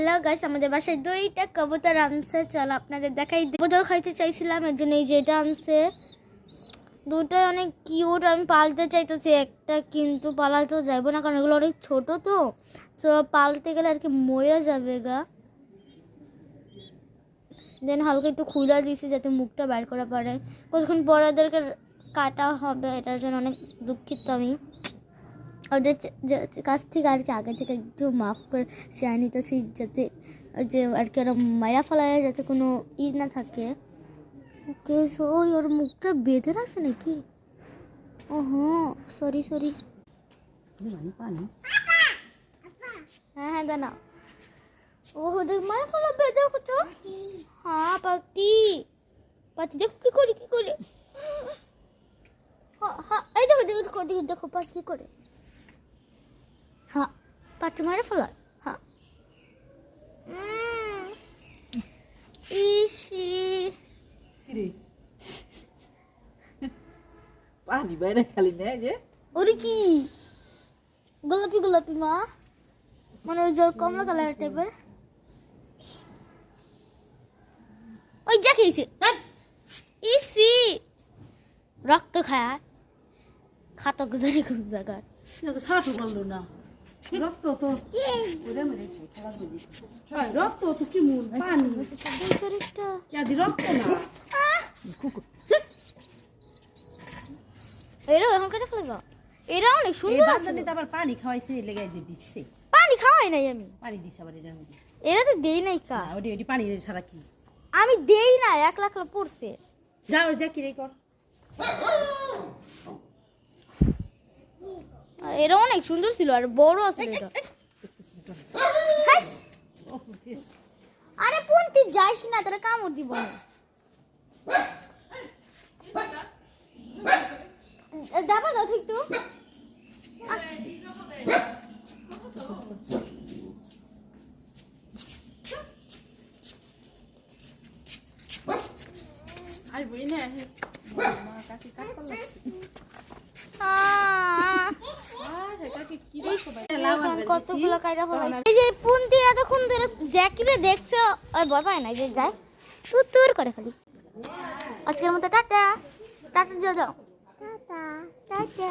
Hello guys, আমাদের বাসায় দুইটা কবুতর আনছে। চলো আপনাদের দেখাই। কবুতর খাইতে চাইছিলাম, এর জন্য এই যে এটা আনছে। দুটোই অনেক কিউট। আমি পালতে চাইতেছি একটা, কিন্তু পালাতেও যাইবো না, কারণ এগুলো অনেক ছোট তো। সো পালতে গেলে আর কি মরে যাবে গা। দেন হালকা একটু খুলে দিয়েছি যাতে মুখটা বের করা পারে। কতক্ষণ পরে ওদেরকে কাটা হবে, এটার জন্য অনেক দুঃখিত আমি। ওদের কাছ থেকে আর কি আগে থেকে একটু মাফ করে চেয়ে নিতেছি, যাতে যে আর কি ওরা মায়া ফেলায় যাতে কোনো না থাকে। ওকে, সো ওর মুখটা বেঁধে রাখছে নাকি? ও হ্যাঁ, সরি। হ্যাঁ দানা। ও দেখ মায়া ফেলা বেঁধে তো। হ্যাঁ পাখি দেখো কি করে। হ্যাঁ এই দেখো পাখি কি করে। হ্যাঁ পাটি মারে ফেলার। হ্যাঁ ইসি পানি বাইরে খালি নেই যে। ওরে কি গোলাপি মা, মানে ওই যে কমলা কালার টাইপের। ওই যা খেয়েছে ইসি রক্ত খায় খাতো গুজারি খুব জায়গার। ছাড়ো বললো না, রক্ত তো রক্ত তো চিমুন পানি শরীরটা রক্ত না। এরা এখন কেটে ফেলবা। এরা অনেক সুন্দর আছে। আবার পানি খাওয়াইছে লেগে যে দিচ্ছে। পানি খাওয়াই নাই আমি, পানি দিছে আবার এটার মধ্যে। এরা তো দেই নাই কা। ওটি পানি ছাড়া কি আমি দেই না, 1 লাখ পড়ছে। যাও যা কি রে কর। এরা অনেক সুন্দর ছিল আর বড় আছে এটা। আরে পন্তি যাইস না, তোরা কামড় দিব না। দাবা দাও ঠিক তো। আর বই না কতগুলো কায়দা হলো। এই যে পুন্তি এতক্ষণ ধরে জ্যাকিরে দেখছে, ওই ভয় পায় না যে যায় তুর করে খালি। আজকের মতো টাটা দিয়ে যাও। টাটা।